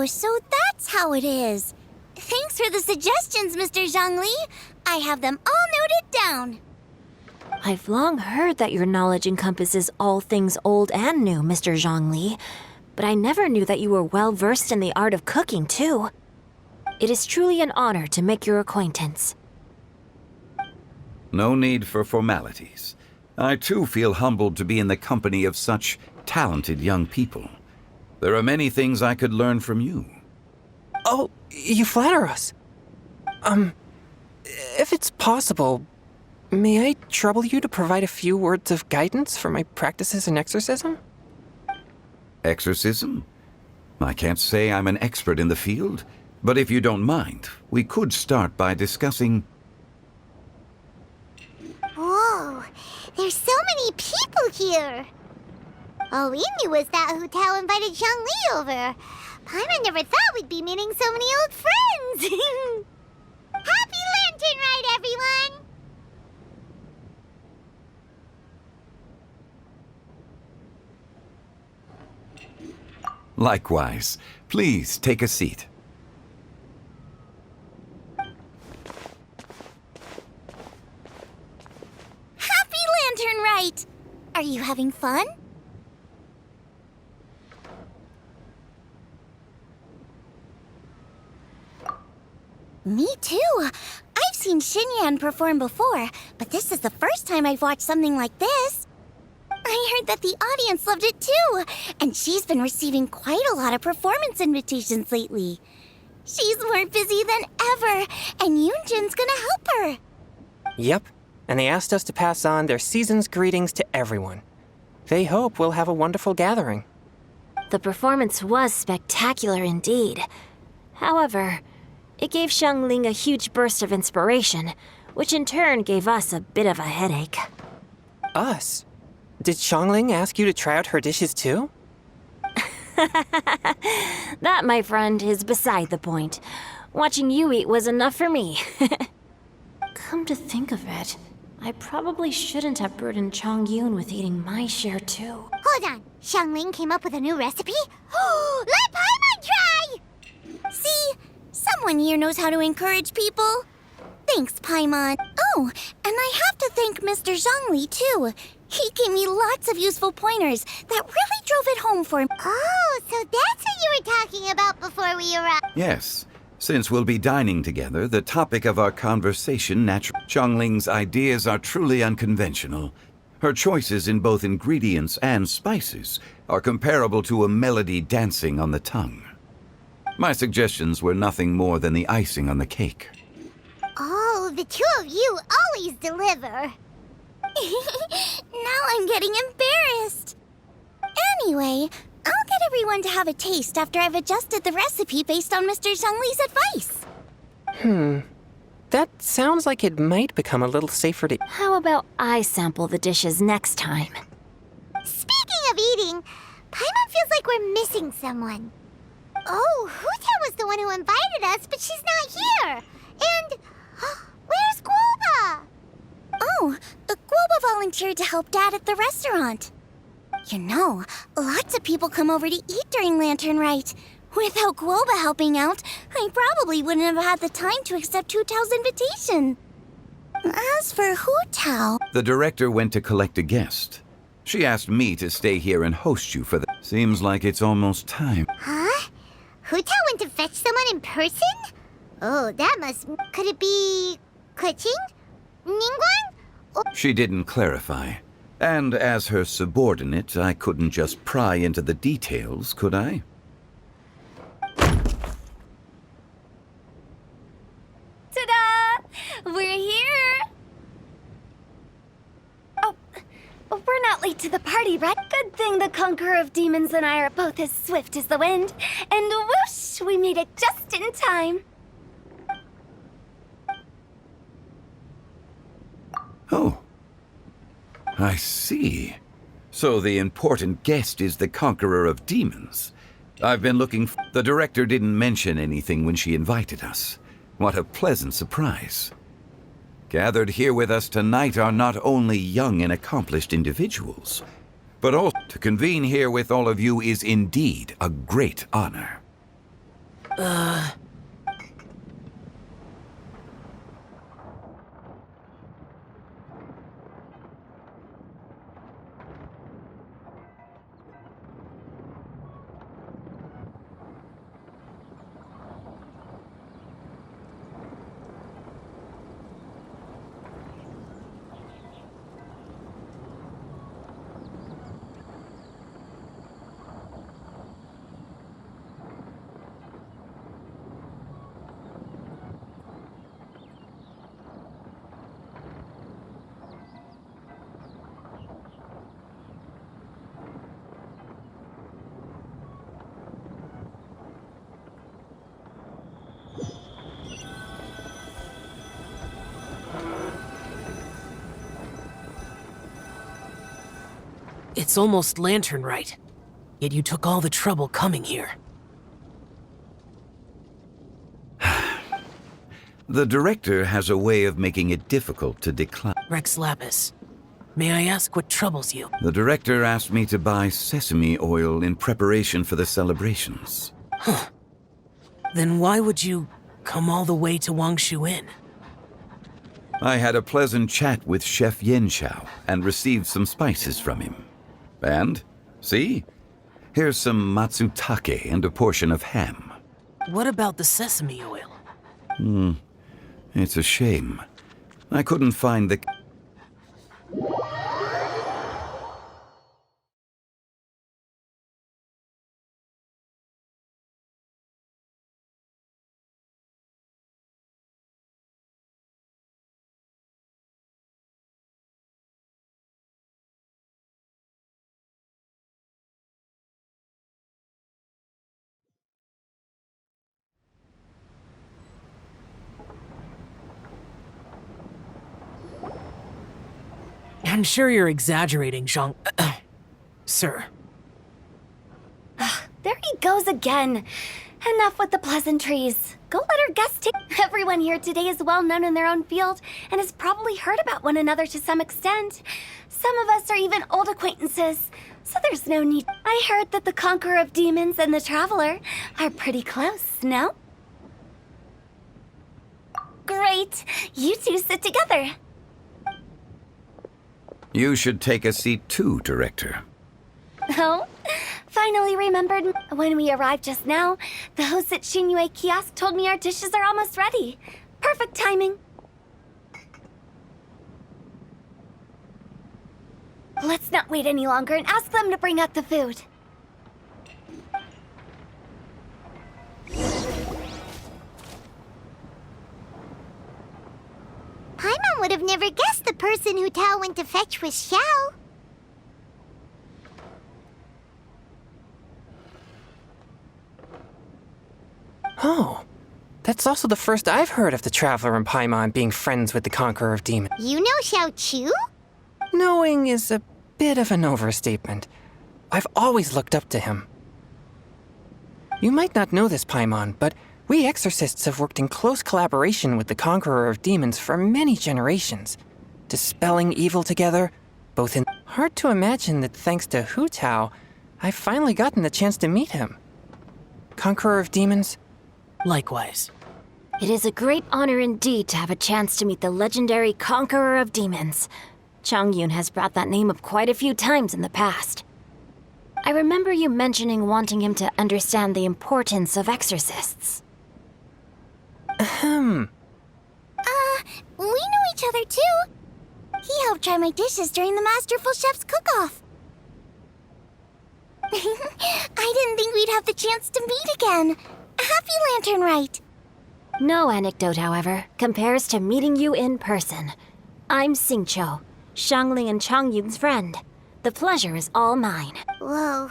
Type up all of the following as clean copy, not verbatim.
Oh, so that's how it is. Thanks for the suggestions, Mr. Zhongli. I have them all noted down. I've long heard that your knowledge encompasses all things old and new, Mr. Zhongli, but I never knew that you were well versed in the art of cooking, too. It is truly an honor to make your acquaintance. No need for formalities. I too feel humbled to be in the company of such talented young people. There are many things I could learn from you. Oh, you flatter us. If it's possible, may I trouble you to provide a few words of guidance for my practices in exorcism? Exorcism? I can't say I'm an expert in the field, but if you don't mind, we could start by discussing... Whoa, there's so many people here. All we knew was that Hu Tao invited Zhongli over. Paimon never thought we'd be meeting so many old friends. Happy Lantern Ride, everyone! Likewise. Please take a seat. Happy Lantern Ride! Are you having fun? Me too. I've seen Xinyan perform before, but this is the first time I've watched something like this. I heard that the audience loved it too, and she's been receiving quite a lot of performance invitations lately. She's more busy than ever, and Yoonjin's gonna help her. Yep, and they asked us to pass on their season's greetings to everyone. They hope we'll have a wonderful gathering. The performance was spectacular indeed. However, it gave Xiangling a huge burst of inspiration, which in turn gave us a bit of a headache. Us? Did Xiangling ask you to try out her dishes too? That, my friend, is beside the point. Watching you eat was enough for me. Come to think of it, I probably shouldn't have burdened Chongyun with eating my share too. Hold on, Xiangling came up with a new recipe? Let Paimon try! See? Someone here knows how to encourage people. Thanks, Paimon. Oh, and I have to thank Mr. Zhongli, too. He gave me lots of useful pointers that really drove it home for me. Oh, so that's what you were talking about before we arrived. Yes. Since we'll be dining together, the topic of our conversation naturally... Xiangling's ideas are truly unconventional. Her choices in both ingredients and spices are comparable to a melody dancing on the tongue. My suggestions were nothing more than the icing on the cake. Oh, the two of you always deliver. Now I'm getting embarrassed. Anyway, I'll get everyone to have a taste after I've adjusted the recipe based on Mr. Zhongli's advice. That sounds like it might become a little safer to... How about I sample the dishes next time? Speaking of eating, Paimon feels like we're missing someone. Oh, Hu Tao was the one who invited us, but she's not here. And where's Guoba? Oh, Guoba volunteered to help Dad at the restaurant. You know, lots of people come over to eat during Lantern Rite. Without Guoba helping out, I probably wouldn't have had the time to accept Hu Tao's invitation. As for Hu Tao... The director went to collect a guest. She asked me to stay here and host you for the... Seems like it's almost time. Huh? Hu Tao went to fetch someone in person? Oh, that must... Could it be... Kuching? Ningguang? Or... She didn't clarify. And as her subordinate, I couldn't just pry into the details, could I? Ta-da! We're here! Oh, we're not late to the party, right? Good thing the Conqueror of Demons and I are both as swift as the wind. And whoosh, we made it just in time. Oh. I see. So the important guest is the Conqueror of Demons. I've been looking for... The director didn't mention anything when she invited us. What a pleasant surprise. Gathered here with us tonight are not only young and accomplished individuals, but also to convene here with all of you is indeed a great honor. It's almost lantern right. Yet you took all the trouble coming here. The director has a way of making it difficult to decline. Rex Lapis, may I ask what troubles you? The director asked me to buy sesame oil in preparation for the celebrations. Then why would you come all the way to Wangshu Inn? I had a pleasant chat with Chef Yenshao and received some spices from him. And, see? Here's some matsutake and a portion of ham. What about the sesame oil? It's a shame. I couldn't find the... I'm sure you're exaggerating, Zhang... Sir. There he goes again. Enough with the pleasantries. Go let our guests take... Everyone here today is well known in their own field and has probably heard about one another to some extent. Some of us are even old acquaintances, so there's no need. I heard that the Conqueror of Demons and the Traveler are pretty close, no? Great. You two sit together. You should take a seat too, Director. Oh, finally remembered. When we arrived just now, the host at Xinyue Kiosk told me our dishes are almost ready. Perfect timing. Let's not wait any longer and ask them to bring out the food. Paimon would have never guessed the person who Tao went to fetch was Xiao. Oh, that's also the first I've heard of the Traveler and Paimon being friends with the Conqueror of Demons. You know Xiao Chu? Knowing is a bit of an overstatement. I've always looked up to him. You might not know this, Paimon, but we exorcists have worked in close collaboration with the Conqueror of Demons for many generations, dispelling evil together, both in... Hard to imagine that thanks to Hu Tao, I've finally gotten the chance to meet him. Conqueror of Demons? Likewise. It is a great honor indeed to have a chance to meet the legendary Conqueror of Demons. Changyun has brought that name up quite a few times in the past. I remember you mentioning wanting him to understand the importance of exorcists. We know each other too. He helped try my dishes during the Masterful Chef's cook-off. I didn't think we'd have the chance to meet again. Happy Lantern Rite. No anecdote, however, compares to meeting you in person. I'm Xingqiu, Shangli and Changyun's friend. The pleasure is all mine. Whoa,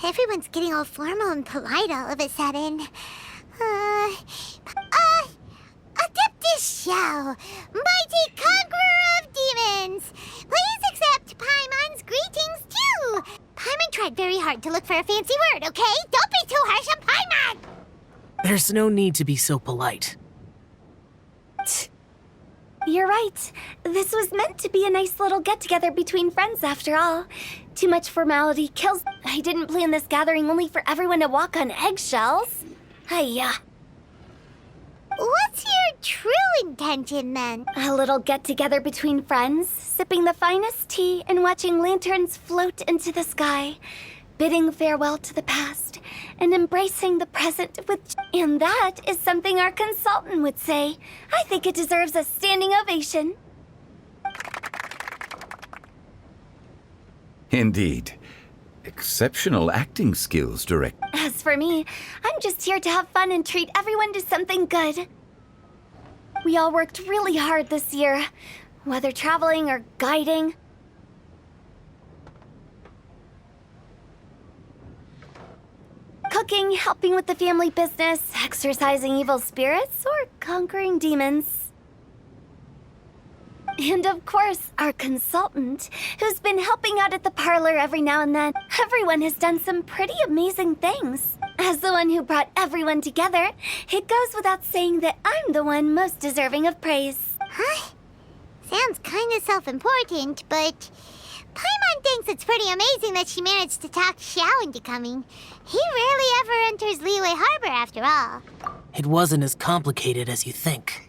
everyone's getting all formal and polite all of a sudden. Adeptus Xiao, mighty conqueror of demons, please accept Paimon's greetings too. Paimon tried very hard to look for a fancy word, okay? Don't be too harsh on Paimon! There's no need to be so polite. You're right. This was meant to be a nice little get-together between friends after all. Too much formality kills... I didn't plan this gathering only for everyone to walk on eggshells. Hiya. What's your true intention, then? A little get-together between friends, sipping the finest tea and watching lanterns float into the sky, bidding farewell to the past, and embracing the present with... And that is something our consultant would say. I think it deserves a standing ovation. Indeed. Exceptional acting skills, Director. As for me, I'm just here to have fun and treat everyone to something good. We all worked really hard this year, whether traveling or guiding. Cooking, helping with the family business, exorcising evil spirits, or conquering demons. And of course, our consultant, who's been helping out at the parlor every now and then. Everyone has done some pretty amazing things. As the one who brought everyone together, it goes without saying that I'm the one most deserving of praise. Huh? Sounds kinda self-important, but... Paimon thinks it's pretty amazing that she managed to talk Xiao into coming. He rarely ever enters Liyue Harbor, after all. It wasn't as complicated as you think.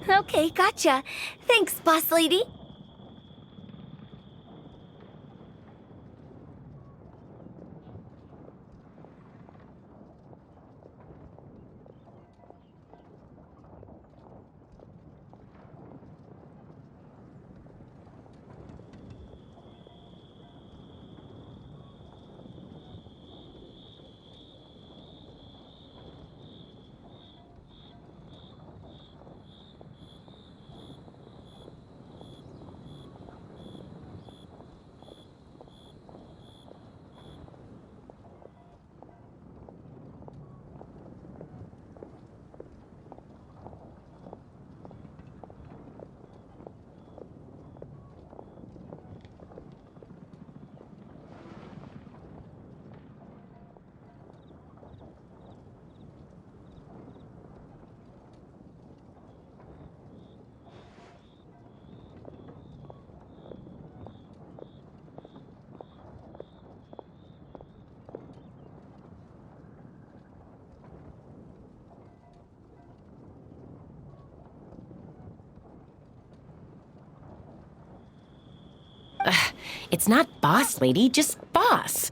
Okay, gotcha. Thanks, boss lady. It's not boss lady, just boss.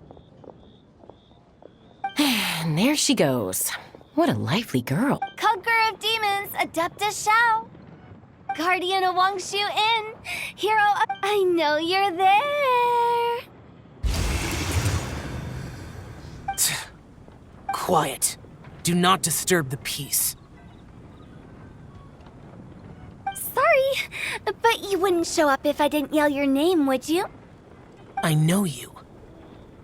And there she goes. What a lively girl. Conqueror of demons, Adeptus Xiao. Guardian of Wangshu Inn. Hero of... I know you're there. Quiet. Do not disturb the peace. Sorry, but you wouldn't show up if I didn't yell your name, would you? I know you.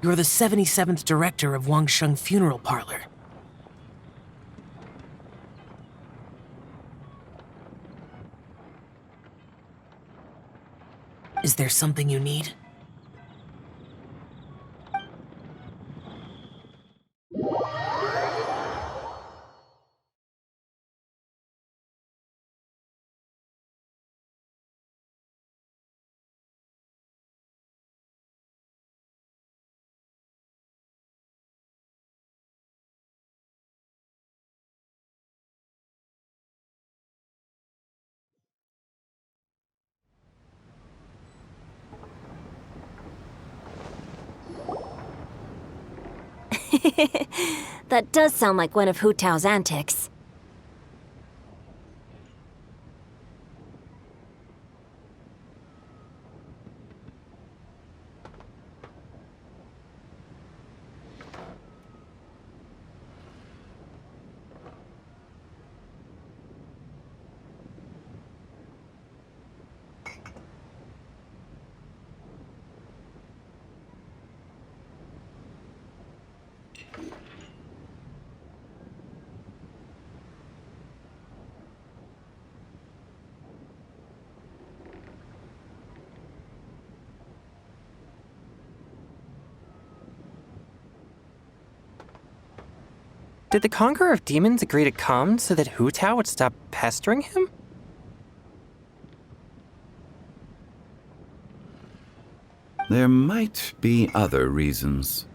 You're the 77th director of Wangsheng Funeral Parlor. Is there something you need? That does sound like one of Hu Tao's antics. Did the Conqueror of Demons agree to come so that Hu Tao would stop pestering him? There might be other reasons.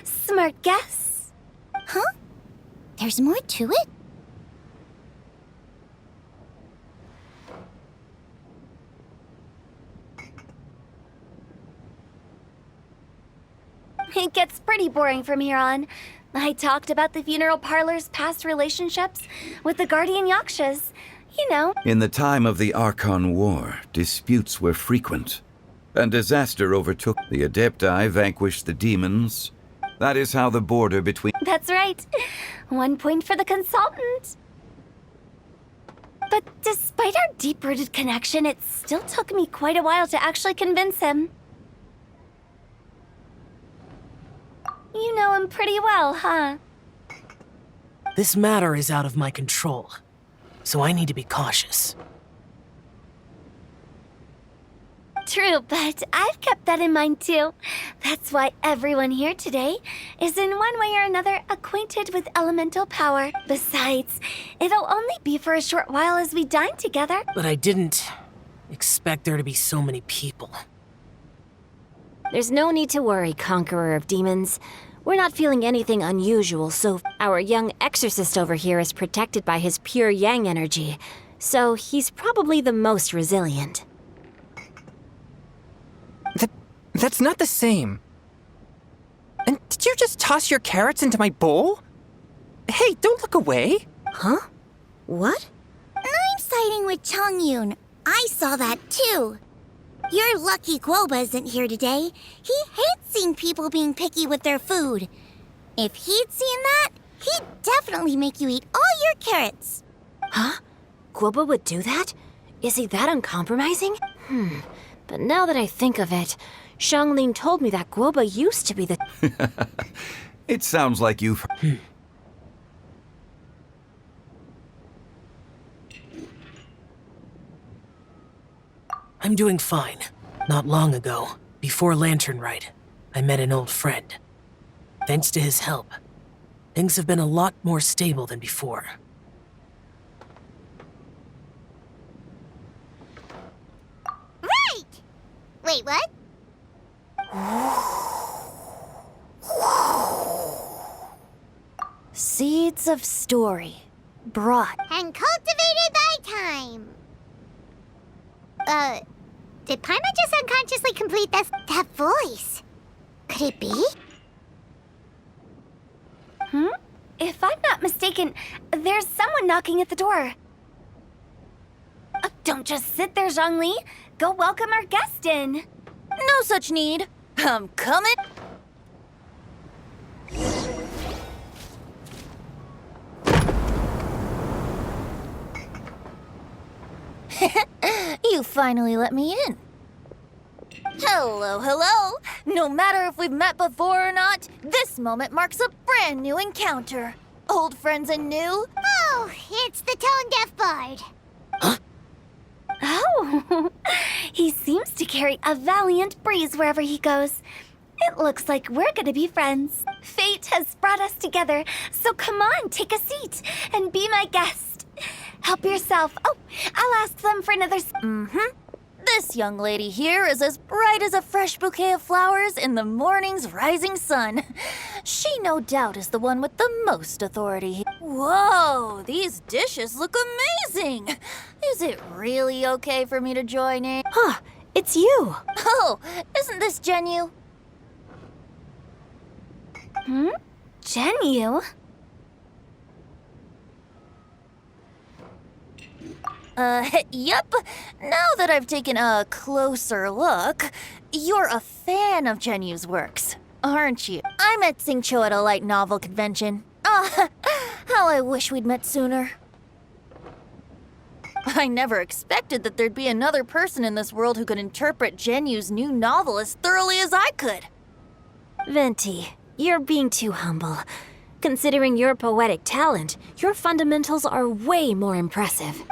Smart guess. Huh? There's more to it? It gets pretty boring from here on. I talked about the funeral parlor's past relationships with the guardian yakshas. You know. In the time of the Archon War, disputes were frequent, and disaster overtook. The Adepti vanquished the demons. That is how the border between... That's right. 1 point for the consultant. But despite our deep-rooted connection, it still took me quite a while to actually convince him. You know him pretty well, huh? This matter is out of my control, so I need to be cautious. True, but I've kept that in mind too. That's why everyone here today is in one way or another acquainted with elemental power. Besides, it'll only be for a short while as we dine together. But I didn't expect there to be so many people. There's no need to worry, Conqueror of Demons. We're not feeling anything unusual, so our young exorcist over here is protected by his pure yang energy, so he's probably the most resilient. That's not the same. And did you just toss your carrots into my bowl? Hey, don't look away. Huh? What? I'm siding with Chongyun. I saw that too. You're lucky Guoba isn't here today. He hates seeing people being picky with their food. If he'd seen that, he'd definitely make you eat all your carrots. Huh? Guoba would do that? Is he that uncompromising? But now that I think of it, Xianglin told me that Guoba used to be the... It sounds like you've... I'm doing fine. Not long ago, before Lantern Rite, I met an old friend. Thanks to his help, things have been a lot more stable than before. Right! Wait, what? Seeds of Story. Brought. And cultivated by time. Did Paimon just unconsciously complete that voice? Could it be? If I'm not mistaken, there's someone knocking at the door. Don't just sit there, Zhongli. Go welcome our guest in. No such need. I'm coming. You finally let me in. Hello, hello. No matter if we've met before or not, this moment marks a brand new encounter. Old friends and new. Oh, it's the tone-deaf bard. Oh, he seems to carry a valiant breeze wherever he goes. It looks like we're gonna be friends. Fate has brought us together, so come on, take a seat and be my guest. Help yourself. Oh, I'll ask them for another... This young lady here is as bright as a fresh bouquet of flowers in the morning's rising sun. She no doubt is the one with the most authority. Whoa, these dishes look amazing. Is it really okay for me to join in? Huh, it's you. Oh, isn't this Genyu? Genyu? Yep. Now that I've taken a closer look, you're a fan of Genyu's works, aren't you? I met Xingqiu at a light novel convention. Ah, how I wish we'd met sooner. I never expected that there'd be another person in this world who could interpret Genyu's new novel as thoroughly as I could. Venti, you're being too humble. Considering your poetic talent, your fundamentals are way more impressive.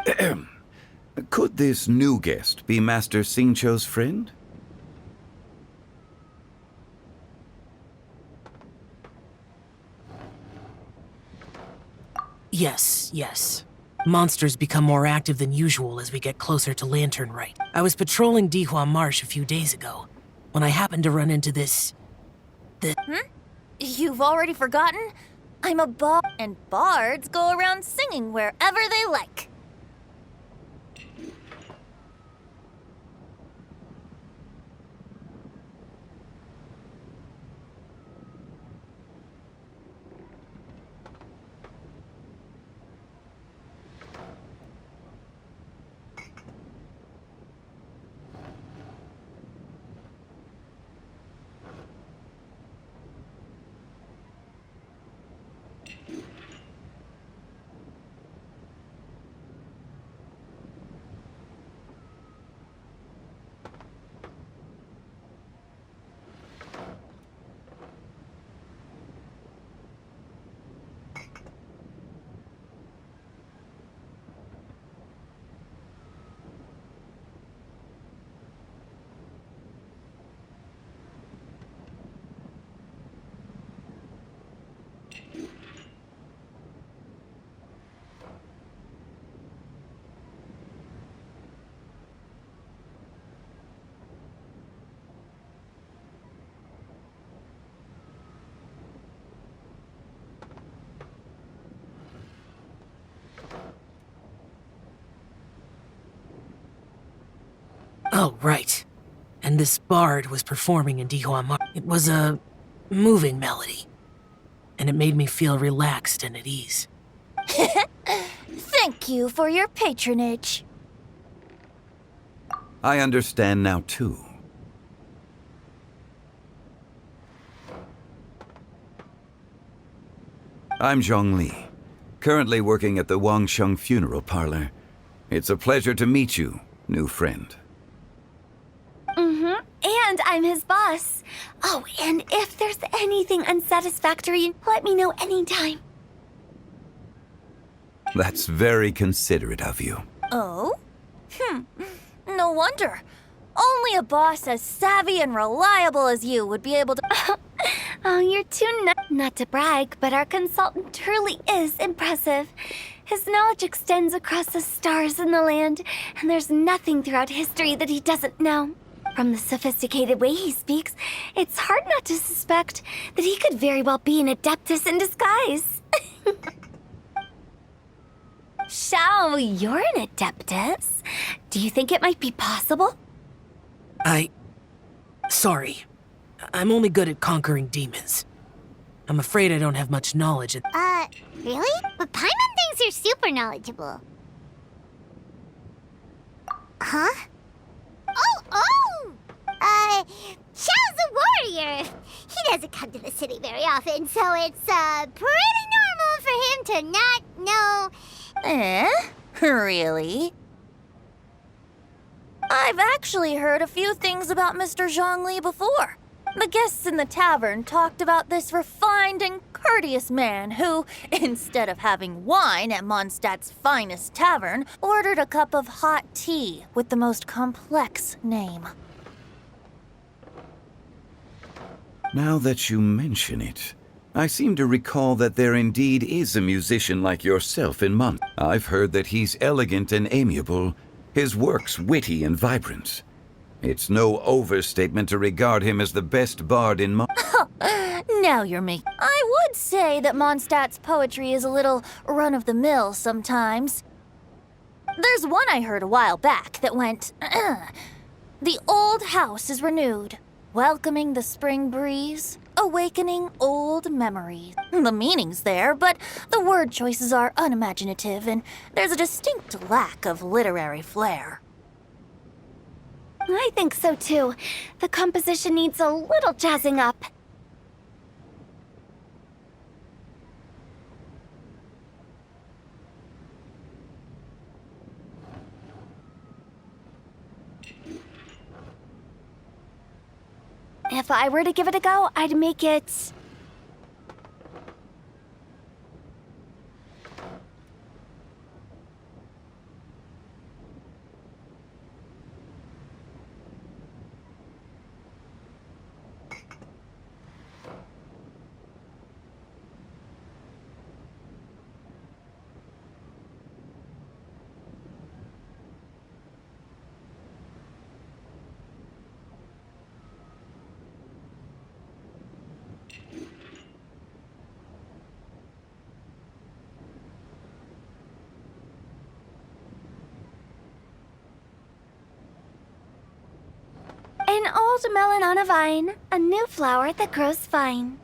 Could this new guest be Master Xingqiu's friend? Yes. Monsters become more active than usual as we get closer to Lantern Rite. I was patrolling Dihua Marsh a few days ago, when I happened to run into this... You've already forgotten? I'm a bard, and bards go around singing wherever they like. Oh, right. And this bard was performing in Dihua Marsh. It was a moving melody, and it made me feel relaxed and at ease. Thank you for your patronage. I understand now, too. I'm Zhongli, currently working at the Wangsheng Funeral Parlor. It's a pleasure to meet you, new friend. And I'm his boss. Oh, and if there's anything unsatisfactory, let me know anytime. That's very considerate of you. Oh? No wonder. Only a boss as savvy and reliable as you would be able to... Oh, you're too not to brag, but our consultant truly is impressive. His knowledge extends across the stars and the land, and there's nothing throughout history that he doesn't know. From the sophisticated way he speaks, it's hard not to suspect that he could very well be an adeptus in disguise. Shao, you're an adeptus. Do you think it might be possible? Sorry. I'm only good at conquering demons. I'm afraid I don't have much knowledge. Really? But Paimon thinks you're super knowledgeable. Huh? Xiao's a warrior. He doesn't come to the city very often, so it's, pretty normal for him to not know... Really? I've actually heard a few things about Mr. Zhongli before. The guests in the tavern talked about this refined and courteous man who, instead of having wine at Mondstadt's finest tavern, ordered a cup of hot tea with the most complex name. Now that you mention it, I seem to recall that there indeed is a musician like yourself in Mont. I've heard that he's elegant and amiable, his works witty and vibrant. It's no overstatement to regard him as the best bard in Now you're making... I would say that Mondstadt's poetry is a little run-of-the-mill sometimes. There's one I heard a while back that went... The old house is renewed, welcoming the spring breeze. awakening old memories. The meaning's there, but the word choices are unimaginative, and there's a distinct lack of literary flair. I think so too. The composition needs a little jazzing up. If I were to give it a go, I'd make it... An old melon on a vine, a new flower that grows fine.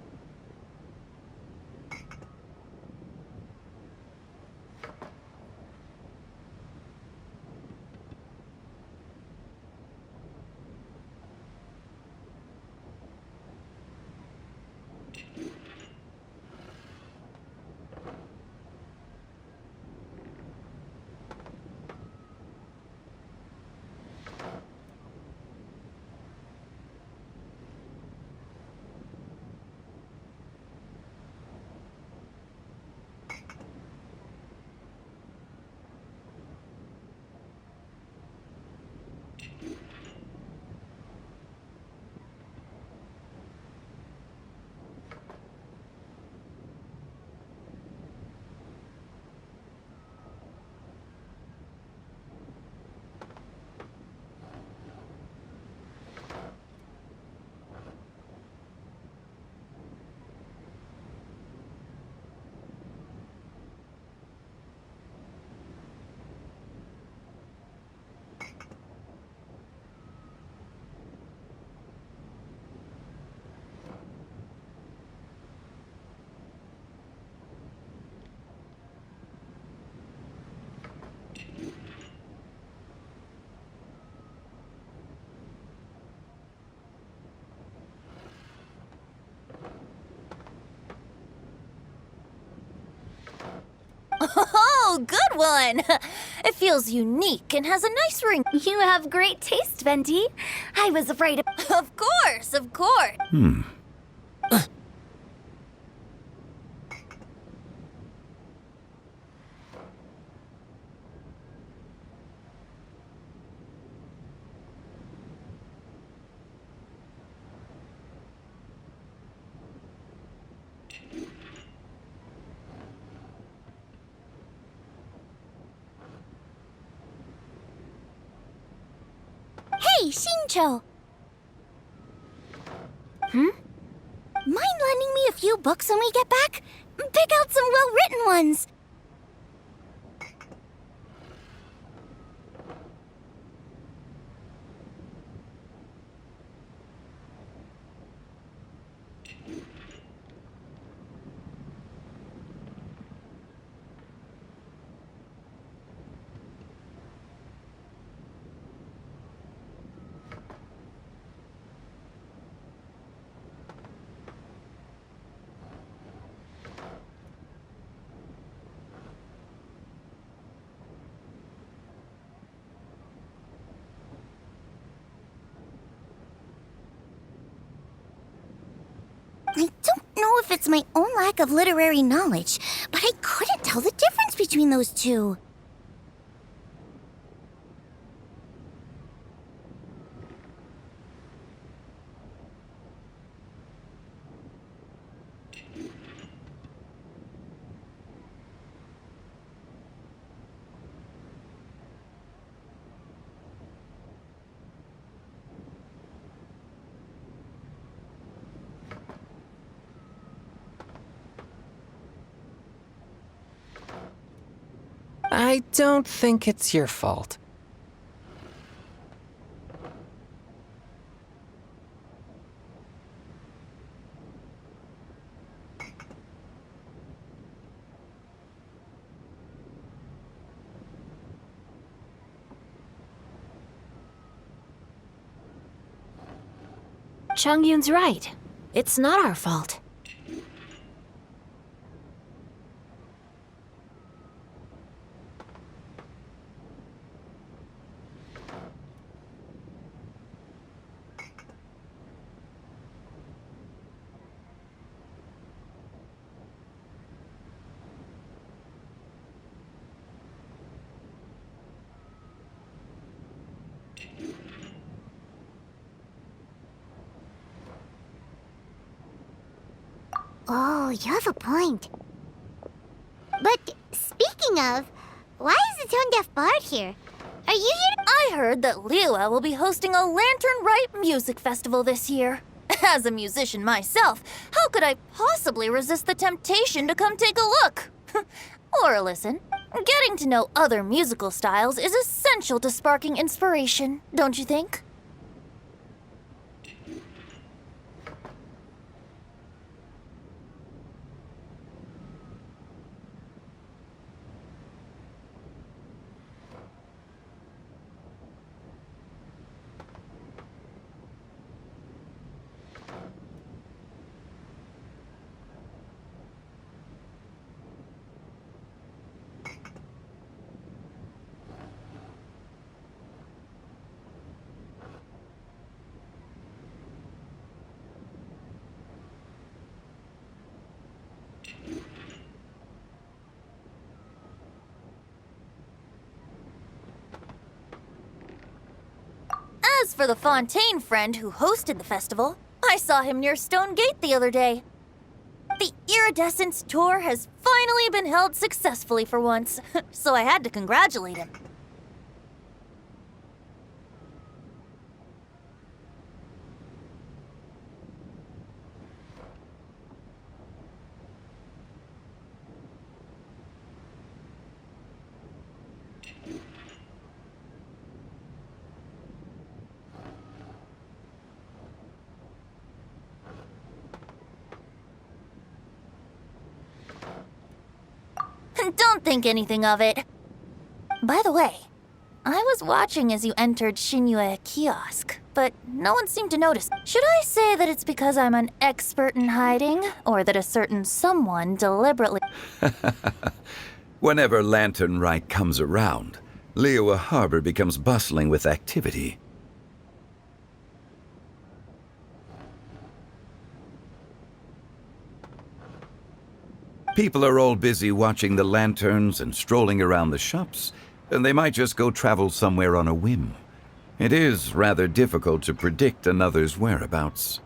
Oh, good one! It feels unique and has a nice ring. You have great taste, Venti. I was afraid of... Of course, of course. Hey, Shincho! Mind lending me a few books when we get back? Pick out some well-written ones! I don't know if it's my own lack of literary knowledge, but I couldn't tell the difference between those two. I don't think it's your fault. Chongyun's right. It's not our fault. Oh, you have a point. But speaking of, why is the tone-deaf bard here? Are you here? I heard that Liyue will be hosting a Lantern Rite music festival this year. As a musician myself, how could I possibly resist the temptation to come take a look? Or listen. Getting to know other musical styles is essential to sparking inspiration, don't you think? As for the Fontaine friend who hosted the festival, I saw him near Stone Gate the other day. The Iridescence tour has finally been held successfully for once, so I had to congratulate him. Don't think anything of it. By the way, I was watching as you entered Shinyue Kiosk, but no one seemed to notice. Should I say that it's because I'm an expert in hiding, or that a certain someone deliberately... Whenever Lantern Rite comes around, Liyue Harbor becomes bustling with activity. People are all busy watching the lanterns and strolling around the shops, and they might just go travel somewhere on a whim. It is rather difficult to predict another's whereabouts.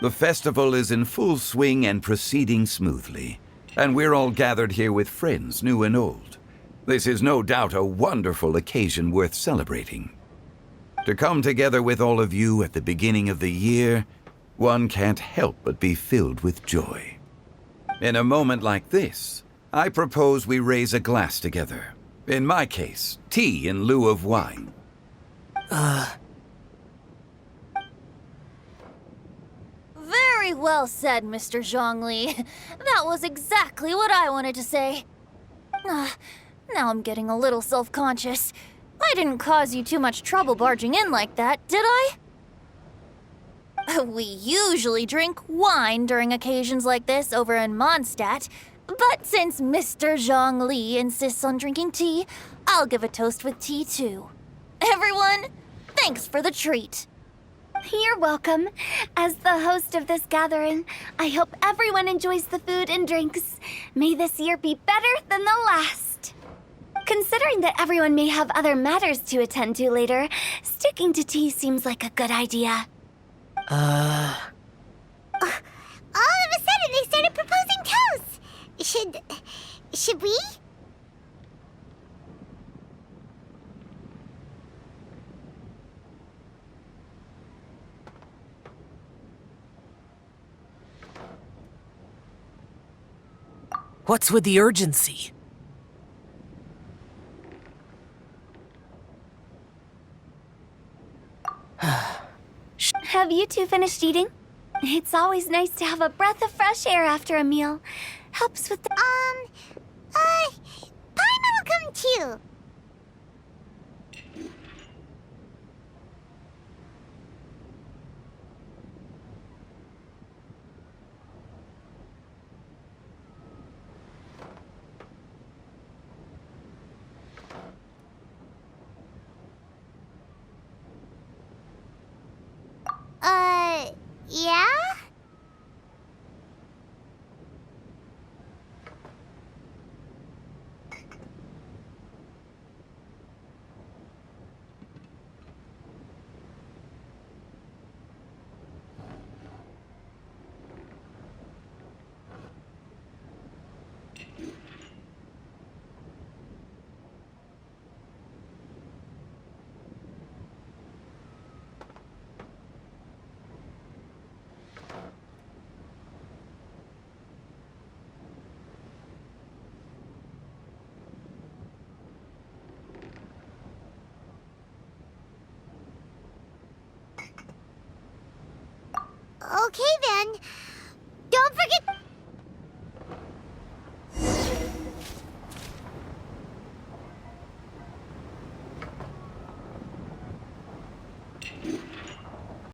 The festival is in full swing and proceeding smoothly, and we're all gathered here with friends, new and old. This is no doubt a wonderful occasion worth celebrating. To come together with all of you at the beginning of the year, one can't help but be filled with joy. In a moment like this, I propose we raise a glass together. In my case, tea in lieu of wine. Very well said, Mr. Zhongli. That was exactly what I wanted to say. Now I'm getting a little self-conscious. I didn't cause you too much trouble barging in like that, did I? We usually drink wine during occasions like this over in Mondstadt, but since Mr. Zhongli insists on drinking tea, I'll give a toast with tea too. Everyone, thanks for the treat. You're welcome. As the host of this gathering, I hope everyone enjoys the food and drinks. May this year be better than the last. Considering that everyone may have other matters to attend to later, sticking to tea seems like a good idea. All of a sudden, they started proposing toasts. Should we? What's with the urgency? Have you two finished eating? It's always nice to have a breath of fresh air after a meal. Helps with the... Paimon will come too. Yeah? Okay then. Don't forget...